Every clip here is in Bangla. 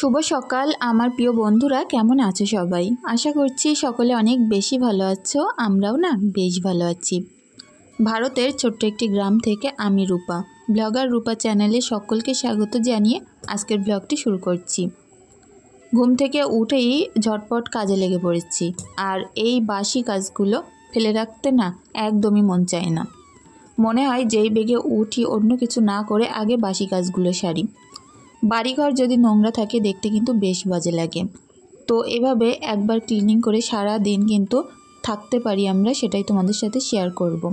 শুভ সকাল আমার প্রিয় বন্ধুরা, কেমন আছো সবাই? আশা করছি সকলে অনেক বেশি ভালো আছো। আমরাও না বেশ ভালো আছি। ভারতের ছোট্ট একটি গ্রাম থেকে আমি রূপা, ব্লগার রূপা চ্যানেলে সকলকে স্বাগত জানিয়ে আজকের ব্লগটি শুরু করছি। ঘুম থেকে উঠেই ঝটপট কাজে লেগে পড়েছি, আর এই বাসি কাজগুলো ফেলে রাখতে না একদমই মন চায় না। মনে হয় যেই বেগে উঠি অন্য কিছু না করে আগে বাসি কাজগুলো সারি। বাড়িঘর যদি নোংরা থাকে দেখতে কিন্তু বেশ বাজে লাগে। তো এভাবে একবার ক্লিনিং করে সারা দিন কিন্তু থাকতে পারি আমরা, সেটাই তোমাদের সাথে শেয়ার করব।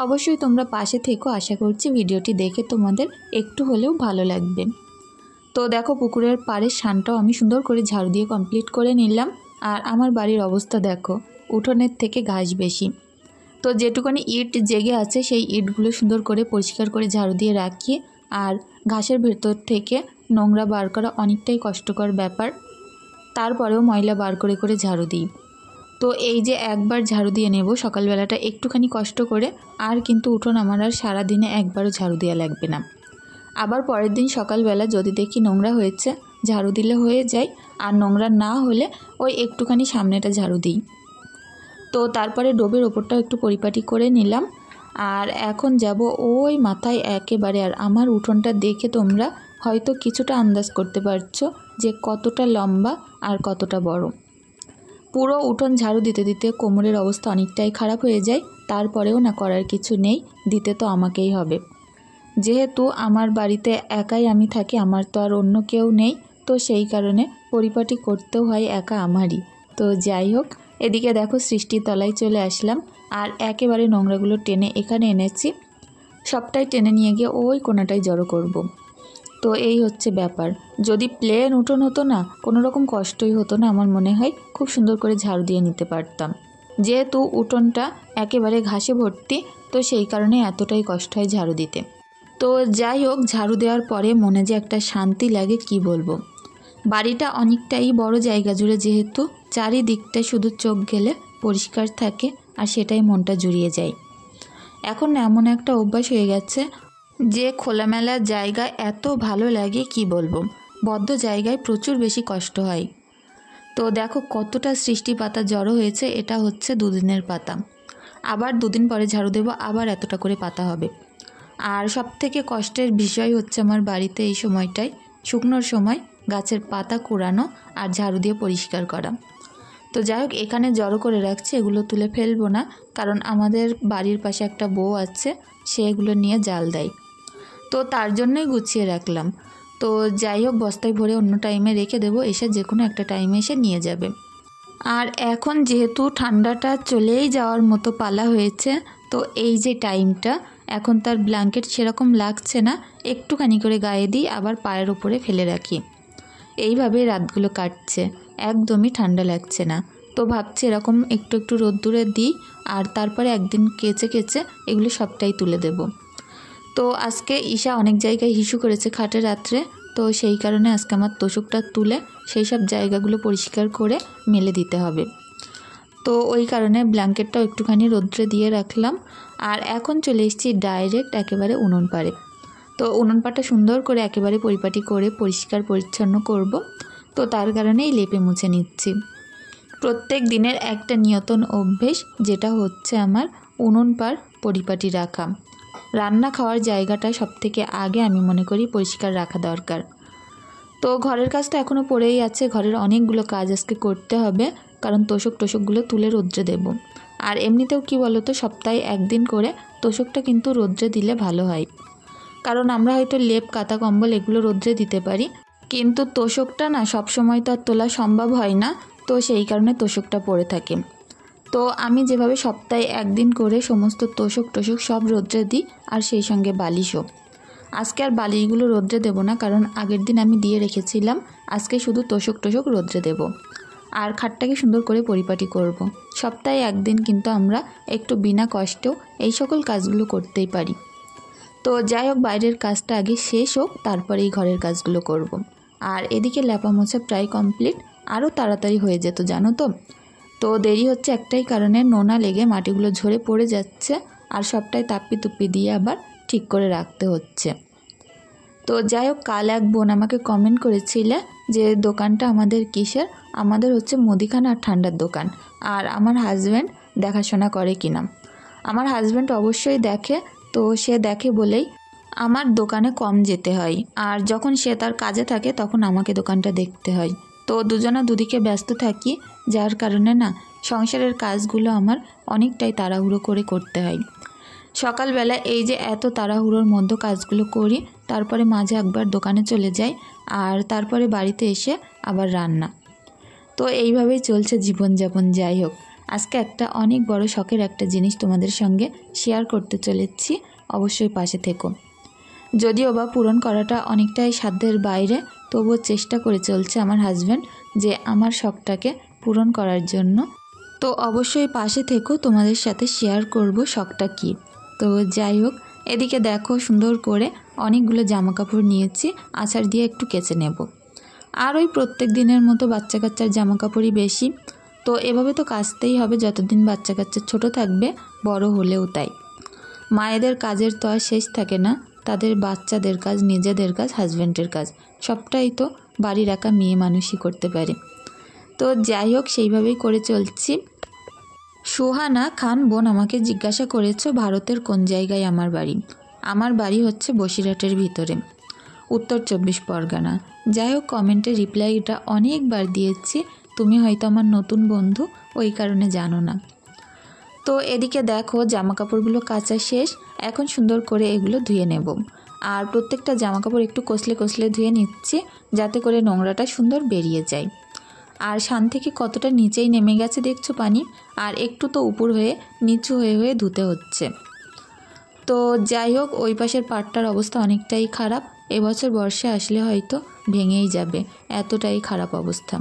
অবশ্যই তোমরা পাশে থেকো, আশা করছি ভিডিওটি দেখে তোমাদের একটু হলেও ভালো লাগবে। তো দেখো, পুকুরের পাড়ের শানটাও আমি সুন্দর করে ঝাড়ু দিয়ে কমপ্লিট করে নিলাম। আর আমার বাড়ির অবস্থা দেখো, উঠোনের থেকে ঘাস বেশি। তো যেটুকুনি ইট জেগে আছে সেই ইটগুলো সুন্দর করে পরিষ্কার করে ঝাড়ু দিয়ে রাখি। আর ঘাসের ভেতর থেকে নোংরা বার করা অনেকটাই কষ্টকর ব্যাপার, তারপরেও ময়লা বার করে করে ঝাড়ু দিই। তো এই যে একবার ঝাড়ু দিয়ে নেব সকালবেলাটা একটুখানি কষ্ট করে, আর কিন্তু উঠোন আমার আর সারাদিনে একবারও ঝাড়ু দেওয়া লাগবে না। আবার পরের দিন সকালবেলা যদি দেখি নোংরা হয়েছে ঝাড়ু দিলে হয়ে যায়, আর নোংরা না হলে ওই একটুখানি সামনেটা ঝাড়ু দিই। তো তারপরে ডোবের ওপরটাও একটু পরিপাটি করে নিলাম। আর এখন যাব ওই মাথায় একেবারে। আর আমার উঠোনটা দেখে তোমরা হয়তো কিছুটা আন্দাজ করতে পারছো যে কতটা লম্বা আর কতটা বড়। পুরো উঠোন ঝাড়ু দিতে দিতে কোমরের অবস্থা অনেকটাই খারাপ হয়ে যায়। তারপরেও না করার কিছু নেই, দিতে তো আমাকেই হবে। যেহেতু আমার বাড়িতে একাই আমি থাকি, আমার তো আর অন্য কেউ নেই, তো সেই কারণে পরিপাটি করতেও হয় একা আমারই। তো যাই হোক, এদিকে দেখো সৃষ্টির তলায় চলে আসলাম। আর একেবারে নোংরাগুলো টেনে এখানে এনেছি, সবটাই টেনে নিয়ে গিয়ে ওই কোনাটায় জড়ো করব। তো এই হচ্ছে ব্যাপার। যদি প্লেন উঠোন হতো না, কোনো রকম কষ্টই হতো না, আমার মনে হয় খুব সুন্দর করে ঝাড়ু দিয়ে নিতে পারতাম। যেহেতু উঠোনটা একেবারে ঘাসে ভর্তি, তো সেই কারণে এতটাই কষ্ট হয় ঝাড়ু দিতে। তো যাই হোক, ঝাড়ু দেওয়ার পরে মনে যে একটা শান্তি লাগে কি বলবো। বাড়িটা অনেকটাই বড় জায়গা জুড়ে, যেহেতু চারিদিকটা শুধু চোখ গেলে পরিষ্কার থাকে, আর সেটাই মনটা জুড়িয়ে যায়। এখন এমন একটা অভ্যাস হয়ে গেছে যে খোলামেলা জায়গা এত ভালো লাগে কি বলবো। বদ্ধ জায়গায় প্রচুর বেশি কষ্ট হয়। তো দেখো কতটা সৃষ্টি পাতা জড়ো হয়েছে, এটা হচ্ছে দুদিনের পাতা। আবার দুদিন পরে ঝাড়ু দেবো, আবার এতটা করে পাতা হবে। আর সবথেকে কষ্টের বিষয় হচ্ছে আমার বাড়িতে এই সময়টায় শুকনোর সময় গাছের পাতা কুড়ানো আর ঝাড়ু দিয়ে পরিষ্কার করা। তো যাই হোক, এখানে জড়ো করে রাখছি, এগুলো তুলে ফেলবো না, কারণ আমাদের বাড়ির পাশে একটা বউ আছে, সে এগুলো নিয়ে জাল দেয়। তো তার জন্যই গুছিয়ে রাখলাম। তো যাই হোক, বস্তায় ভরে অন্য টাইমে রেখে দেবো, এসে যে কোনো একটা টাইমে এসে নিয়ে যাবে। আর এখন যেহেতু ঠান্ডাটা চলেই যাওয়ার মতো পালা হয়েছে, তো এই যে টাইমটা এখন তার ব্ল্যাঙ্কেট সেরকম লাগছে না, একটুখানি করে গায়ে দিই, আবার পায়ের ওপরে ফেলে রাখি। এইভাবে রাতগুলো কাটছে, একদমই ঠান্ডা লাগছে না। তো ভাবছি এরকম একটু একটু রোদ্দুরে দিই, আর তারপরে একদিন কেচে কেচে এগুলো সবটাই তুলে দেব। তো আজকে ঈশা অনেক জায়গায় হিসু করেছে খাটে রাত্রে, তো সেই কারণে আজকে আমার তোষকটা তুলে সেই সব জায়গাগুলো পরিষ্কার করে মেলে দিতে হবে। তো ওই কারণে ব্ল্যাঙ্কেটটাও একটুখানি রোদ্রে দিয়ে রাখলাম। আর এখন চলে এসেছি ডাইরেক্ট একেবারে উনুন পাড়ে। তো উনুন পাড়টা সুন্দর করে একেবারে পরিপাটি করে পরিষ্কার পরিচ্ছন্ন করব। তো তার কারণেই লেপে মুছে নিচ্ছি। প্রত্যেক দিনের একটা নিয়তন অভ্যেস, যেটা হচ্ছে আমার উনুন পাড় পরিপাটি রাখা। রান্না খাওয়ার জায়গাটা সবথেকে আগে আমি মনে করি পরিষ্কার রাখা দরকার। তো ঘরের কাজটা এখনও পড়েই আছে, ঘরের অনেকগুলো কাজ আজকে করতে হবে, কারণ তোষকগুলো তুলে রোদ্রে দেব। আর এমনিতেও কি বলো তো, সপ্তাহে একদিন করে তোষকটা কিন্তু রোদ্রে দিলে ভালো হয়। কারণ আমরা হয়তো লেপ কাঁথা কম্বল এগুলো রোদ্রে দিতে পারি, কিন্তু তোষকটা না সবসময় তো আর তোলা সম্ভব হয় না, তো সেই কারণে তোষকটা পড়ে থাকে। তো আমি যেভাবে সপ্তাহে একদিন করে সমস্ত তোষক সব রোদ্রে দিই, আর সেই সঙ্গে বালিশও। আজকে আর বালিশগুলো রোদ্রে দেবো না, কারণ আগের দিন আমি দিয়ে রেখেছিলাম। আজকে শুধু তোষক রোদ্রে দেব, আর খাটটাকে সুন্দর করে পরিপাটি করব। সপ্তাহে একদিন কিন্তু আমরা একটু বিনা কষ্টেও এই সকল কাজগুলো করতেই পারি। তো যাই হোক, বাইরের কাজটা আগে শেষ হোক, তারপরে এই ঘরের কাজগুলো করব। আর এদিকে লেপা মোছা প্রায় কমপ্লিট, আরও তাড়াতাড়ি হয়ে যেত জানো তো। তো দেরি হচ্ছে একটাই কারণে, নোনা লেগে মাটিগুলো ঝরে পড়ে যাচ্ছে, আর সবটাই তাপ্পি তুপ্পি দিয়ে আবার ঠিক করে রাখতে হচ্ছে। তো যাই হোক, কাল এক বোন আমাকে কমেন্ট করেছিলে যে দোকানটা আমাদের কিসের। আমাদের হচ্ছে মুদিখানা আর ঠান্ডার দোকান। আর আমার হাজব্যান্ড দেখাশোনা করে কিনা। আমার হাজব্যান্ড অবশ্যই দেখে, তো সে দেখে বলেই আমার দোকানে কম যেতে হয়। আর যখন সে তার কাজে থাকে তখন আমাকে দোকানটা দেখতে হয়। তো দুজনা দুদিকে ব্যস্ত থাকি, যার কারণে না সংসারের কাজগুলো আমার অনেকটাই তাড়াহুড়ো করে করতে হয়। সকালবেলা এই যে এত তাড়াহুড়োর মধ্যে কাজগুলো করি, তারপরে মাঝে একবার দোকানে চলে যাই, আর তারপরে বাড়িতে এসে আবার রান্না। তো এইভাবেই চলছে জীবনযাপন। যাই হোক, আজকে একটা অনেক বড় শখের একটা জিনিস তোমাদের সঙ্গে শেয়ার করতে চলেছি, অবশ্যই পাশে থেকো। যদিও বা পূরণ করাটা অনেকটাই সাধ্যের বাইরে, তবুও চেষ্টা করে চলছে আমার হাজব্যান্ড যে আমার শখটাকে পূরণ করার জন্য। তো অবশ্যই পাশে থেকো, তোমাদের সাথে শেয়ার করব শখটা কী। তো যাই হোক, এদিকে দেখো সুন্দর করে অনেকগুলো জামা কাপড় নিয়েছি, আছাড় দিয়ে একটু কেচে নেব। আর ওই প্রত্যেক দিনের মতো বাচ্চা কাচ্চার জামা কাপড়ই বেশি, তো এভাবে তো কাচতেই হবে যতদিন বাচ্চা কাচ্চা ছোটো থাকবে, বড় হলেও তাই। মায়েদের কাজের তো আর শেষ থাকে না, তাদের বাচ্চাদের কাজ, নিজেদের কাজ, হাজব্যান্ডের কাজ, সবটাই তো বাড়ির একা মেয়ে মানুষই করতে পারে। তো যাই হোক, সেইভাবেই করে চলছি। সুহানা খান বোন আমাকে জিজ্ঞাসা করেছো ভারতের কোন জায়গায় আমার বাড়ি। আমার বাড়ি হচ্ছে বসিরহাটের ভিতরে, উত্তর 24 পরগনা। যাই হোক, কমেন্টে রিপ্লাইটা অনেকবার দিয়েছি, তুমি হয়তো আমার নতুন বন্ধু, ওই কারণে জানো না। তো এদিকে দেখো জামা কাপড়গুলো কাচা শেষ, এখন সুন্দর করে এগুলো ধুয়ে নেব। আর প্রত্যেকটা জামা কাপড় একটু কষলে কষলে ধুয়ে নিচ্ছি, যাতে করে নোংরাটা সুন্দর বেরিয়ে যায়। আর শান থেকে কতটা নিচেই নেমে গেছে দেখছো পানি, আর একটু তো উপর হয়ে নিচু হয়ে হয়ে ধুতে হচ্ছে। তো যাই হোক, ওই পাশের পাটটার অবস্থা অনেকটাই খারাপ, এবছর বর্ষা আসলে হয়তো ভেঙেই যাবে, এতটাই খারাপ অবস্থা।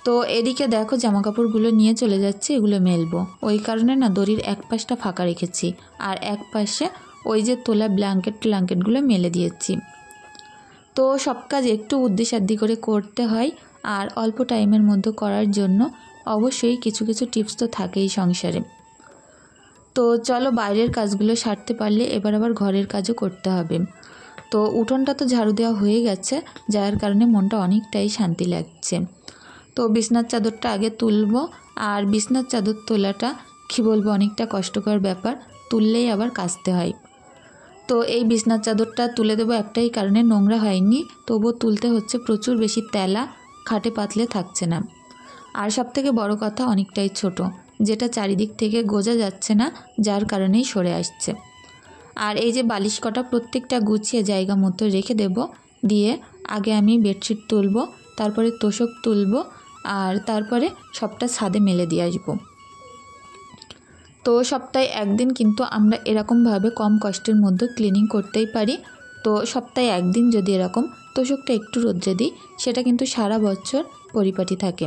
তো এদিকে দেখো জামা কাপড়গুলো নিয়ে চলে যাচ্ছে, এগুলো মেলবো। ওই কারণে না দড়ির এক পাশটা ফাঁকা রেখেছি, আর এক পাশে ওই যে তোলা ব্ল্যাঙ্কেটগুলো মেলে দিয়েছি। তো সব কাজ একটু বুদ্ধিসাদ্ধি করে করতে হয়, আর অল্প টাইমের মধ্যে করার জন্য অবশ্যই কিছু কিছু টিপস তো থাকেই সংসারে। তো চলো, বাইরের কাজগুলো সারতে পারলে এবার আবার ঘরের কাজও করতে হবে। তো উঠোনটা তো ঝাড়ু দেওয়া হয়ে গেছে, যার কারণে মনটা অনেকটাই শান্তি লাগছে। তো বিছনার চাদরটা আগে তুলবো, আর বিছনার চাদর তোলাটা কী বলবো, অনেকটা কষ্টকর ব্যাপার, তুললেই আবার কাচতে হয়। তো এই বিছনার চাদরটা তুলে দেবো একটাই কারণে, নোংরা হয়নি, তবুও তুলতে হচ্ছে, প্রচুর বেশি তেলা, খাটে পাতলে থাকছে না। আর সবথেকে বড় কথা, অনেকটাই ছোট, যেটা চারিদিক থেকে গোজা যাচ্ছে না, যার কারণেই সরে আসছে। আর এই যে বালিশ কটা প্রত্যেকটা গুছিয়ে জায়গা মতো রেখে দেব, দিয়ে আগে আমি বেডশিট তুলব, তারপরে তোশক তুলব, আর তারপরে সবটা ছাদে মেলে দিয়ে আসবো। তো সপ্তাহে একদিন কিন্তু আমরা এরকমভাবে কম কষ্টের মধ্যে ক্লিনিং করতেই পারি। তো সপ্তাহে একদিন যদি এরকম তোশকটা একটু রোদ্রে দিই, সেটা কিন্তু সারা বছর পরিপাটি থাকে।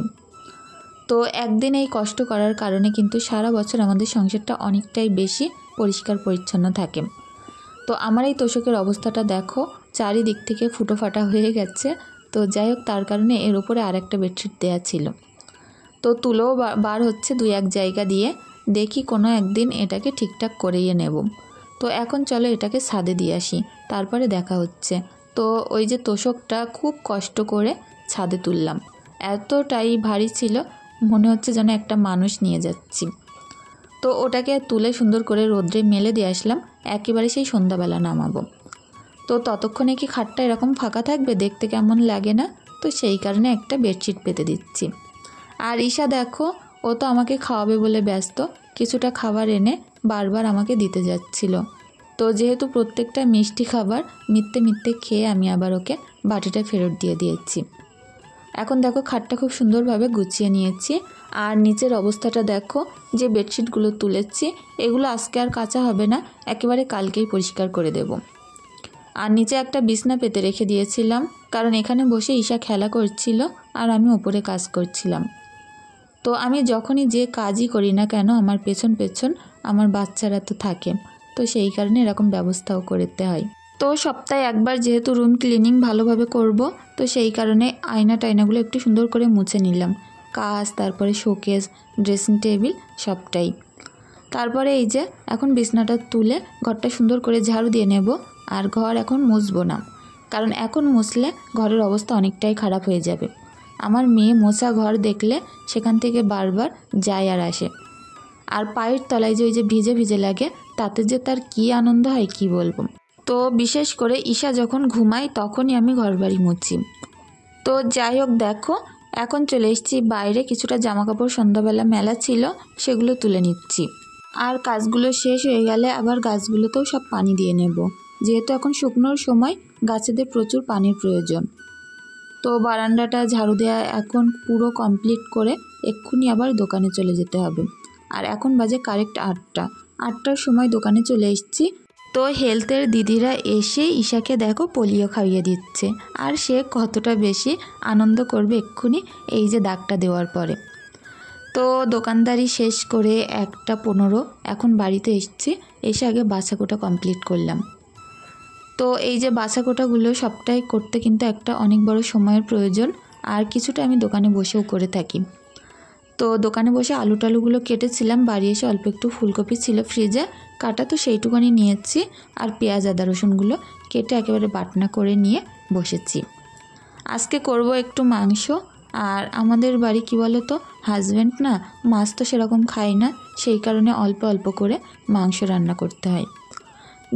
তো একদিন এই কষ্ট করার কারণে কিন্তু সারা বছর আমাদের সংসারটা অনেকটাই বেশি পরিষ্কার পরিচ্ছন্ন থাকে। তো আমার এই তোশকের অবস্থাটা দেখো, চারিদিক থেকে ফুটো ফাটা হয়ে গেছে। তো যাই হোক, তার কারণে এর উপরে আর একটা বেডশিট দেওয়া ছিল। তো তুলোও বার হচ্ছে দুই এক জায়গা দিয়ে, দেখি কোনো একদিন এটাকে ঠিকঠাক করিয়ে নেব। তো এখন চলো এটাকে ছাদে দিয়ে আসি, তারপরে দেখা হচ্ছে। তো ওই যে তোশকটা খুব কষ্ট করে ছাদে তুললাম, এতটাই ভারী ছিল, মনে হচ্ছে যেন একটা মানুষ নিয়ে যাচ্ছি। তো ওটাকে তুলে সুন্দর করে রোদ্রে মেলে দিয়ে আসলাম, একেবারে সেই সন্ধ্যাবেলা নামাবো। তো ততক্ষণে কি খাটটা এরকম ফাঁকা থাকবে, দেখতে কেমন লাগে না? তো সেই কারণে একটা বেডশিট পেতে দিচ্ছি। আর ঈশা দেখো, ও তো আমাকে খাওয়াবে বলে ব্যস্ত, কিছুটা খাবার এনে বারবার আমাকে দিতে যাচ্ছিল। তো যেহেতু প্রত্যেকটা মিষ্টি খাবার মিথ্যে মিথ্যে খেয়ে আমি আবার ওকে বাটিটা ফেরত দিয়ে দিয়েছি। এখন দেখো খাটটা খুব সুন্দরভাবে গুছিয়ে নিয়েছি। আর নিচের অবস্থাটা দেখো, যে বেডশিটগুলো তুলেছি এগুলো আজকে আর কাচা হবে না, একেবারে কালকেই পরিষ্কার করে দেব। আর নিচে একটা বিছনা পেতে রেখে দিয়েছিলাম, কারণ এখানে বসে ঈশা খেলা করছিল আর আমি ওপরে কাজ করছিলাম। তো আমি যখনই যে কাজই করি না কেন, আমার পেছন পেছন আমার বাচ্চারা তো থাকে, তো সেই কারণে এরকম ব্যবস্থাও করতে হয়। তো সপ্তাহে একবার যেহেতু রুম ক্লিনিং ভালোভাবে করব, তো সেই কারণে টাইনাগুলো একটু সুন্দর করে মুছে নিলাম, কাঁচ, তারপরে শোকেস, ড্রেসিং টেবিল সবটাই। তারপরে এই যে এখন বিছনাটা তুলে ঘরটা সুন্দর করে ঝাড়ু দিয়ে নেব। আর ঘর এখন মুছবো না, কারণ এখন মুছলে ঘরের অবস্থা অনেকটাই খারাপ হয়ে যাবে। আমার মেয়ে মোছা ঘর দেখলে সেখান থেকে বারবার যায় আর আসে। আর পায়ের তলায় যে ওই যে ভিজে ভিজে লাগে, তাতে যে তার কী আনন্দ হয় কী বলবো। তো বিশেষ করে ঈশা যখন ঘুমায় তখনই আমি ঘরবাড়ি মুছি। তো যাই হোক, দেখো এখন চলে এসেছি বাইরে, কিছুটা জামাকাপড় সন্ধ্যাবেলা মেলা ছিল সেগুলো তুলে নিচ্ছি। আর কাজগুলো শেষ হয়ে গেলে আবার গাছগুলোতেও সব পানি দিয়ে নেব, যেহেতু এখন শুকনোর সময় গাছেদের প্রচুর পানির প্রয়োজন। তো বারান্দাটা ঝাড়ু দেওয়া এখন পুরো কমপ্লিট করে এক্ষুনি আবার দোকানে চলে যেতে হবে। আর এখন বাজে কারেক্ট 8টার সময় দোকানে চলে এসেছি। তো হেলথের দিদিরা এসে ঈশাকে দেখো পোলিও খাইয়ে দিচ্ছে, আর সে কতটা বেশি আনন্দ করবে এক্ষুনি এই যে দাগটা দেওয়ার পরে। তো দোকানদারি শেষ করে 1:15 এখন বাড়িতে এসেছি, এসে আগে বাছাকোটা কমপ্লিট করলাম। তো এই যে বাছাকোটাগুলো সবটাই করতে কিন্তু একটা অনেক বড় সময়ের প্রয়োজন, আর কিছুটা আমি দোকানে বসেও করে থাকি। তো দোকানে বসে আলু টালুগুলো কেটেছিলাম, বাড়ি এসে অল্প একটু ফুলকপি ছিল ফ্রিজে কাটা, তো সেইটুকুনি নিয়েছি। আর পেঁয়াজ আদা রসুনগুলো কেটে একেবারে বাটনা করে নিয়ে বসেছি। আজকে করব একটু মাংস। আর আমাদের বাড়ি কি বলো তো, হাজব্যান্ড না মাছ তো সেরকম খায় না, সেই কারণে অল্প অল্প করে মাংস রান্না করতে হয়,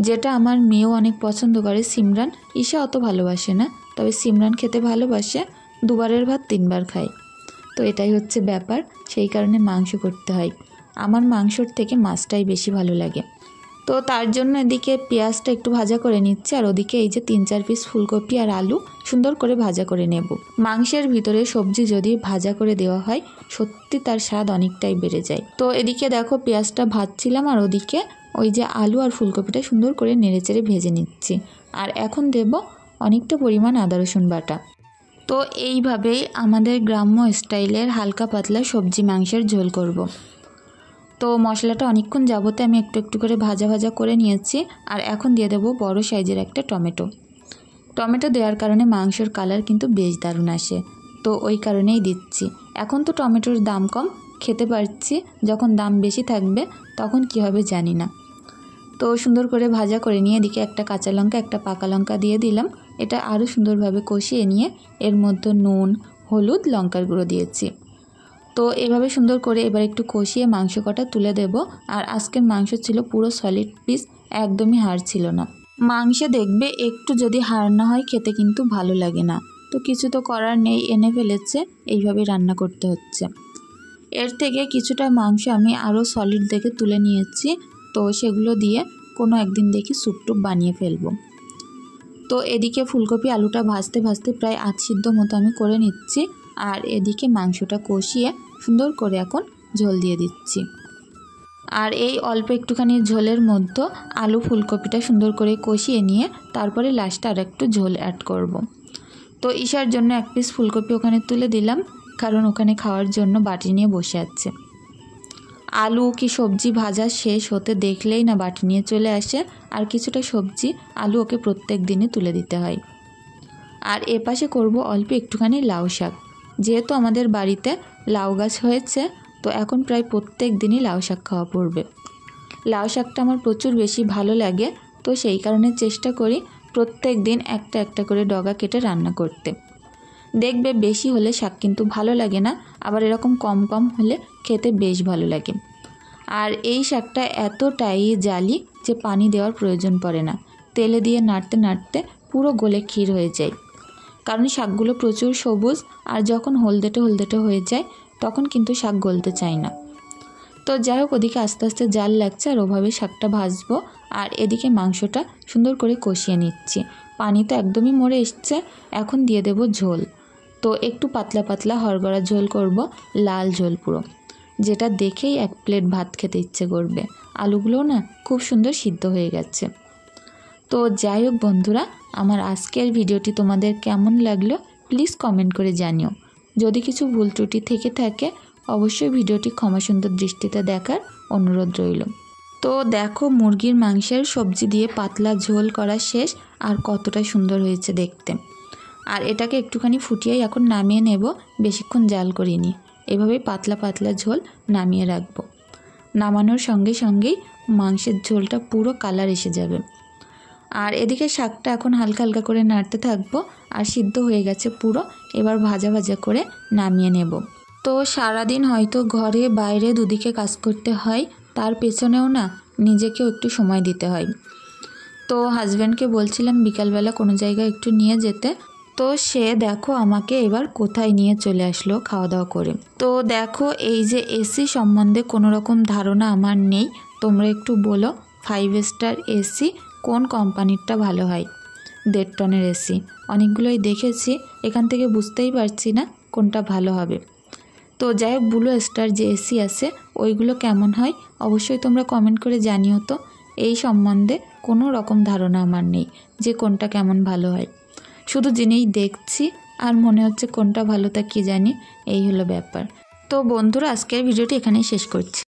যেটা আমার মেয়েও অনেক পছন্দ করে। সিমরান, ঈশা অত ভালোবাসে না, তবে সিমরান খেতে ভালোবাসে, 2বারের ভাত 3বার খায়। তো এটাই হচ্ছে ব্যাপার, সেই কারণে মাংস করতে হয়। আমার মাংসর থেকে মাছটাই বেশি ভালো লাগে। তো তার জন্য এদিকে পেঁয়াজটা একটু ভাজা করে নিচ্ছে, আর ওদিকে এই যে 3-4 পিস ফুলকপি আর আলু সুন্দর করে ভাজা করে নেব। মাংসের ভিতরে সবজি যদি ভাজা করে দেওয়া হয় সত্যি তার স্বাদ অনেকটাই বেড়ে যায়। তো এদিকে দেখো পেঁয়াজটা ভাজছিলাম, আর ওদিকে ওই যে আলু আর ফুলকপিটা সুন্দর করে নেড়েচেড়ে ভেজে নিচ্ছি। আর এখন দেব অনেকটা পরিমাণ আদা রসুন বাটা। তো এইভাবেই আমাদের গ্রাম্য স্টাইলের হালকা পাতলা সবজি মাংসের ঝোল করব। তো মশলাটা অনেকক্ষণ যাবতে আমি একটু একটু করে ভাজা ভাজা করে নিয়েছি। আর এখন দিয়ে দেবো বড় সাইজের একটা টমেটো দেওয়ার কারণে মাংসের কালার কিন্তু বেশ দারুণ আসে, তো ওই কারণেই দিচ্ছি। এখন তো টমেটোর দাম কম, খেতে পারছি, যখন দাম বেশি থাকবে তখন কি হবে জানি না। তো সুন্দর করে ভাজা করে নিয়ে এদিকে একটা কাঁচা লঙ্কা একটা পাকা লঙ্কা দিয়ে দিলাম। এটা আরও সুন্দরভাবে কষিয়ে নিয়ে এর মধ্যে নুন হলুদ লঙ্কার গুঁড়ো দিয়েছি। তো এভাবে সুন্দর করে এবার একটু কষিয়ে মাংস কটা তুলে দেব। আর আজকের মাংস ছিল পুরো সলিড পিস, একদমই হাড় ছিল না। মাংসে দেখবে একটু যদি হাড় না হয় খেতে কিন্তু ভালো লাগে না, তো কিছু তো করার নেই, এনে ফেলেছে, এইভাবে রান্না করতে হচ্ছে। এর থেকে কিছুটা মাংস আমি আরও সলিড দেখে তুলে নিয়েছি, তো সেগুলো দিয়ে কোনো একদিন দেখি স্যুপ বানিয়ে ফেলবো। তো এদিকে ফুলকপি আলুটা ভাজতে ভাজতে প্রায় 8 সিদ্ধ মতো আমি করে নিচ্ছি। আর এদিকে মাংসটা কষিয়ে সুন্দর করে এখন ঝোল দিয়ে দিচ্ছি। আর এই অল্প একটুখানি ঝোলের মধ্যে আলু ফুলকপিটা সুন্দর করে কষিয়ে নিয়ে তারপরে লাস্টে আর একটু ঝোল অ্যাড করব। তো ঈশার জন্য 1 পিস ফুলকপি ওখানে তুলে দিলাম, কারণ ওখানে খাওয়ার জন্য বাটি নিয়ে বসে আছে। আলু কি সবজি ভাজা শেষ হতে দেখলেই না বাটি নিয়ে চলে আসে, আর কিছুটা সবজি আলু ওকে প্রত্যেক দিনই তুলে দিতে হয়। আর এপাশে করব অল্প একটুখানি লাউ শাক, যেহেতু আমাদের বাড়িতে লাউ গাছ হয়েছে, তো এখন প্রায় প্রত্যেক দিনই লাউ শাক খাওয়া পড়বে। লাউ শাকটা আমার প্রচুর বেশি ভালো লাগে, তো সেই কারণে চেষ্টা করি প্রত্যেক দিন একটা একটা করে ডগা কেটে রান্না করতে। দেখবে বেশি হলে শাক কিন্তু ভালো লাগে না, আবার এরকম কম কম হলে খেতে বেশ ভালো লাগে। আর এই শাকটা এতটাই জালি যে পানি দেওয়ার প্রয়োজন পড়ে না, তেলে দিয়ে নাড়তে নাড়তে পুরো গলে ক্ষীর হয়ে যায়, কারণ শাকগুলো প্রচুর সবুজ, আর যখন হলদেটে হলদেটে হয়ে যায় তখন কিন্তু শাক গলতে চায় না। তো যাই হোক, ওদিকে আস্তে আস্তে জাল লাগছে আর ওভাবে শাকটা ভাজবো। আর এদিকে মাংসটা সুন্দর করে কষিয়ে নিচ্ছি। পানি তো একদমই মরে এসছে, এখন দিয়ে দেব ঝোল। তো একটু পাতলা পাতলা হরগড়া ঝোল করব, লাল ঝোল পুরো, যেটা দেখেই 1 প্লেট ভাত খেতে ইচ্ছে করবে। আলুগুলোও না খুব সুন্দর সিদ্ধ হয়ে গেছে। তো যাই হোক বন্ধুরা, আমার আজকের ভিডিওটি তোমাদের কেমন লাগলো প্লিজ কমেন্ট করে জানিও। যদি কিছু ভুল ত্রুটি থেকে থাকে অবশ্যই ভিডিওটি ক্ষমা সুন্দর দৃষ্টিতে দেখার অনুরোধ রইল। তো দেখো মুরগির মাংসের সবজি দিয়ে পাতলা ঝোল করা শেষ, আর কতটা সুন্দর হয়েছে দেখতে। আর এটাকে একটুখানি ফুটিয়েই এখন নামিয়ে নেব, বেশিক্ষণ জাল করিনি। এভাবেই পাতলা পাতলা ঝোল নামিয়ে রাখবো। নামানোর সঙ্গে সঙ্গেই মাংসের ঝোলটা পুরো কালার এসে যাবে। আর এদিকে শাকটা এখন হালকা হালকা করে নাড়তে থাকবো। আর সিদ্ধ হয়ে গেছে পুরো, এবার ভাজা ভাজা করে নামিয়ে নেব। তো সারাদিন হয়তো ঘরে বাইরে দুদিকে কাজ করতে হয়, তার পেছনেও না নিজেকেও একটু সময় দিতে হয়। তো হাজব্যান্ডকে বলছিলাম বিকালবেলা কোনো জায়গায় একটু নিয়ে যেতে, তো সে দেখো আমাকে এবার কোথায় নিয়ে চলে আসলো খাওয়া দাওয়া করে। তো দেখো এই যে এসি সম্বন্ধে কোনো রকম ধারণা আমার নেই, তোমরা একটু বলো 5 স্টার এসি কোন কোম্পানিরটা ভালো হয়। 1.5 টনের এসি অনেকগুলোই দেখেছি, এখান থেকে বুঝতেই পারছি না কোনটা ভালো হবে। তো যাই হোক, ব্লু স্টার যে এসি আছে ওইগুলো কেমন হয় অবশ্যই তোমরা কমেন্ট করে জানিও। তো এই সম্বন্ধে কোনো রকম ধারণা আমার নেই যে কোনটা কেমন ভালো হয়, শুধু জিনিস দেখছি আর মনে হচ্ছে কোনটা ভালো তা কি জানি, এই হলো ব্যাপার। তো বন্ধুরা, আজকের ভিডিওটি এখানেই শেষ করছি।